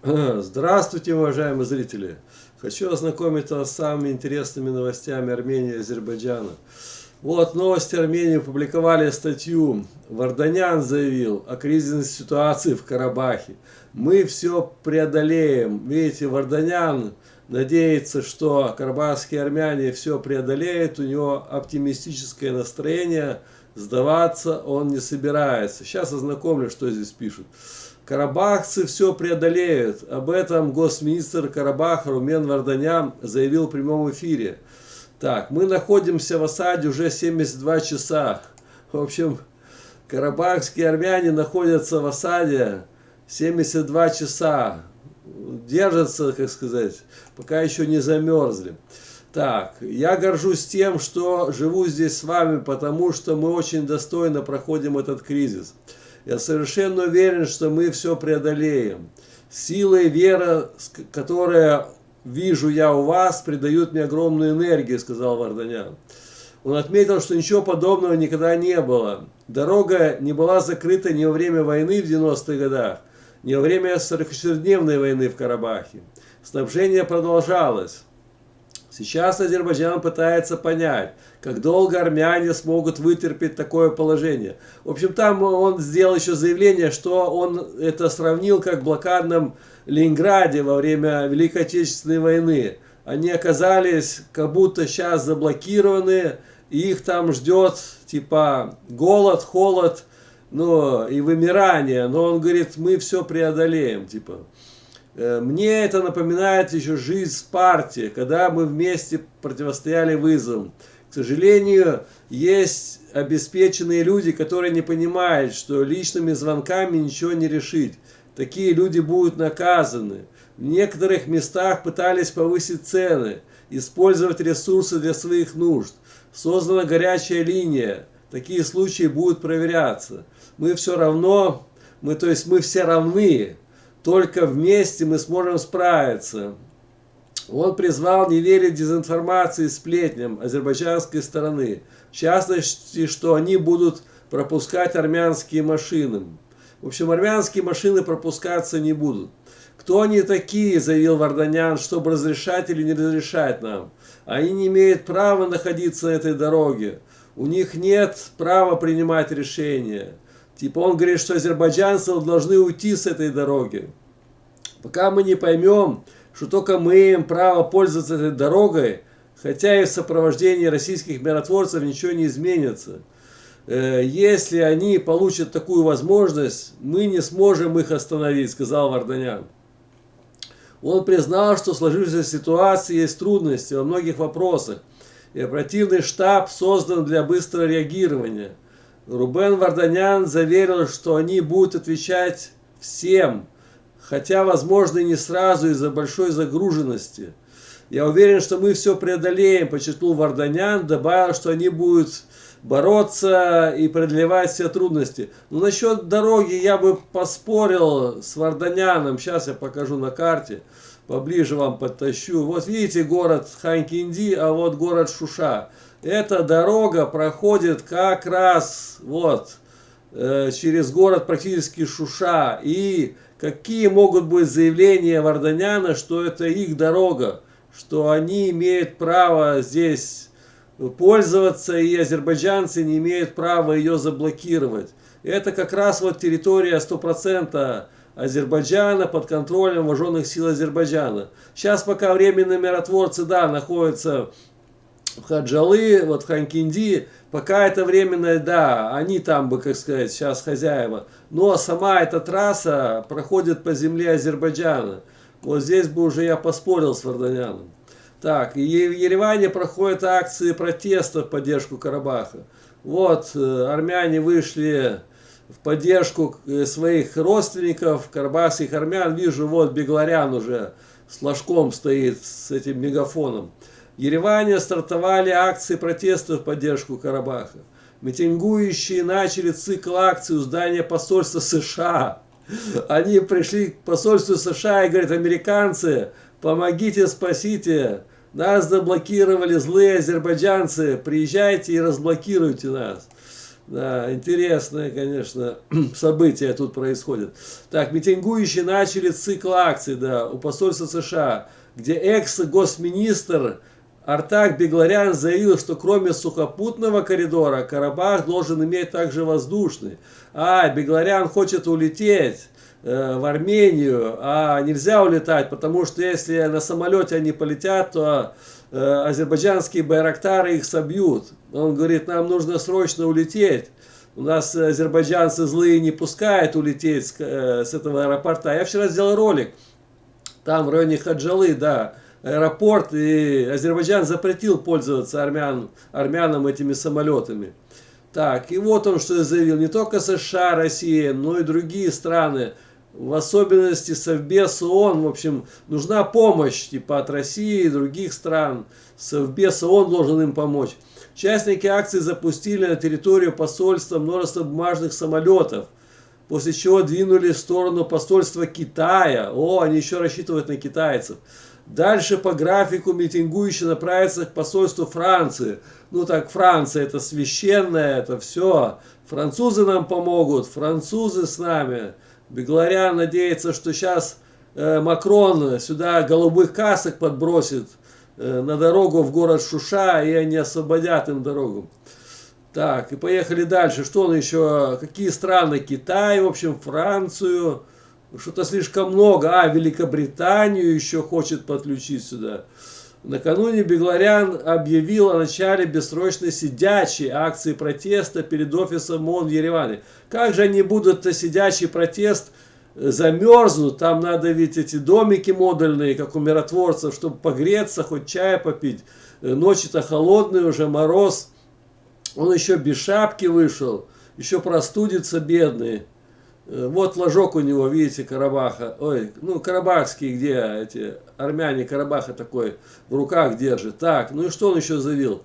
Здравствуйте, уважаемые зрители! Хочу ознакомить вас с самыми интересными новостями Армении и Азербайджана. Вот новости Армении опубликовали статью. Варданян заявил о кризисной ситуации в Карабахе. Мы все преодолеем. Видите, Варданян надеется, что карабахские армяне все преодолеют. У него оптимистическое настроение. Сдаваться он не собирается. Сейчас ознакомлю, что здесь пишут. Карабахцы все преодолеют. Об этом госминистр Карабаха Румен Варданян заявил в прямом эфире. Так, мы находимся в осаде уже 72 часа. В общем, карабахские армяне находятся в осаде 72 часа. Держатся, как сказать, пока еще не замерзли. Так, я горжусь тем, что живу здесь с вами, потому что мы очень достойно проходим этот кризис. Я совершенно уверен, что мы все преодолеем. Сила и вера, которая вижу я у вас, придают мне огромную энергию, сказал Варданян. Он отметил, что ничего подобного никогда не было. Дорога не была закрыта ни во время войны в 90-х годах, ни во время 44-дневной войны в Карабахе. Снабжение продолжалось. Сейчас Азербайджан пытается понять, как долго армяне смогут вытерпеть такое положение. В общем, там он сделал еще заявление, что он это сравнил как в блокадном Ленинграде во время Великой Отечественной войны. Они оказались как будто сейчас заблокированы, и их там ждет типа голод, холод, ну и вымирание. Но он говорит, мы все преодолеем, типа. Мне это напоминает еще жизнь в Спарте, когда мы вместе противостояли вызовам. К сожалению, есть обеспеченные люди, которые не понимают, что личными звонками ничего не решить. Такие люди будут наказаны. В некоторых местах пытались повысить цены, использовать ресурсы для своих нужд. Создана горячая линия. Такие случаи будут проверяться. Мы все равно, мы все равны. Только вместе мы сможем справиться. Он призвал не верить дезинформации и сплетням азербайджанской стороны. В частности, что они будут пропускать армянские машины. В общем, армянские машины пропускаться не будут. Кто они такие, заявил Варданян, чтобы разрешать или не разрешать нам? Они не имеют права находиться на этой дороге. У них нет права принимать решения. Типа он говорит, что азербайджанцы должны уйти с этой дороги. Пока мы не поймем, что только мы имеем право пользоваться этой дорогой, хотя и в сопровождении российских миротворцев ничего не изменится. Если они получат такую возможность, мы не сможем их остановить, сказал Варданян. Он признал, что в сложившейся ситуации есть трудности во многих вопросах, и оперативный штаб создан для быстрого реагирования. Рубен Варданян заверил, что они будут отвечать всем, хотя, возможно, и не сразу из-за большой загруженности. Я уверен, что мы все преодолеем, подчеркнул Варданян, добавил, что они будут бороться и преодолевать все трудности. Но насчет дороги я бы поспорил с Варданяном. Сейчас я покажу на карте, поближе вам подтащу. Вот видите город Ханкинди, а вот город Шуша. Эта дорога проходит как раз вот через город практически Шуша. И какие могут быть заявления Варданяна, что это их дорога, что они имеют право здесь пользоваться, и азербайджанцы не имеют права ее заблокировать. Это как раз вот территория 100% Азербайджана под контролем вооруженных сил Азербайджана. Сейчас пока временные миротворцы, да, находятся в Хаджалы, вот в Ханкинди, пока это временно, да, они там бы, как сказать, сейчас хозяева. Но сама эта трасса проходит по земле Азербайджана. Вот здесь бы уже я поспорил с Варданяном. Так, и в Ереване проходят акции протеста в поддержку Карабаха. Вот, армяне вышли в поддержку своих родственников, карабахских армян. Вижу, вот Бегларян уже с флажком стоит, с этим мегафоном. В Ереване стартовали акции протеста в поддержку Карабаха. Митингующие начали цикл акций у здания посольства США. Они пришли к посольству США и говорят: американцы, помогите, спасите. Нас заблокировали злые азербайджанцы, приезжайте и разблокируйте нас. Да, интересное, конечно, события тут происходят. Так, митингующие начали цикл акций, да, у посольства США, где экс-госминистр Артак Бегларян заявил, что кроме сухопутного коридора Карабах должен иметь также воздушный. Бегларян хочет улететь в Армению, а нельзя улетать, потому что если на самолете они полетят, то азербайджанские байрактары их собьют. Он говорит, нам нужно срочно улететь. У нас азербайджанцы злые не пускают улететь с этого аэропорта. Я вчера сделал ролик, там в районе Хаджалы, да, аэропорт, и Азербайджан запретил пользоваться армянам этими самолетами. Так, и вот он что заявил, не только США, Россия, но и другие страны, в особенности Совбез ООН, в общем, нужна помощь типа от России и других стран. Совбез ООН должен им помочь. Участники акции запустили на территорию посольства множество бумажных самолетов, после чего двинули в сторону посольства Китая. Они еще рассчитывают на китайцев. Дальше по графику митингующие направятся к посольству Франции. Ну так, Франция это священное, это все. Французы нам помогут, французы с нами. Бегларян надеется, что сейчас Макрон сюда голубых касок подбросит на дорогу в город Шуша, и они освободят им дорогу. Так, и поехали дальше. Что он еще? Какие страны? Китай, в общем, Францию. Что-то слишком много. Великобританию еще хочет подключить сюда. Накануне Бегларян объявил о начале бессрочной сидячей акции протеста перед офисом ООН в Ереване. Как же они будут сидячий протест, замерзнут, там надо ведь эти домики модульные, как у миротворцев, чтобы погреться, хоть чая попить. Ночи-то холодные, уже мороз. Он еще без шапки вышел, еще простудится бедный. Вот флажок у него, видите, Карабаха. Карабахский, где эти армяне Карабаха такой в руках держит. Так, ну и что он еще заявил?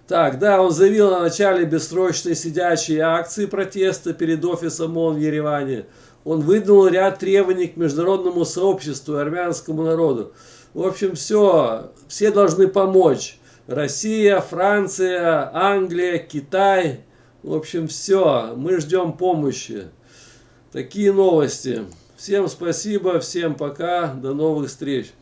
Так, да, он заявил о начале бессрочной сидячей акции протеста перед офисом ООН в Ереване. Он выдвинул ряд требований к международному сообществу и армянскому народу. В общем, все должны помочь. Россия, Франция, Англия, Китай. В общем, все. Мы ждем помощи. Такие новости. Всем спасибо, всем пока, до новых встреч.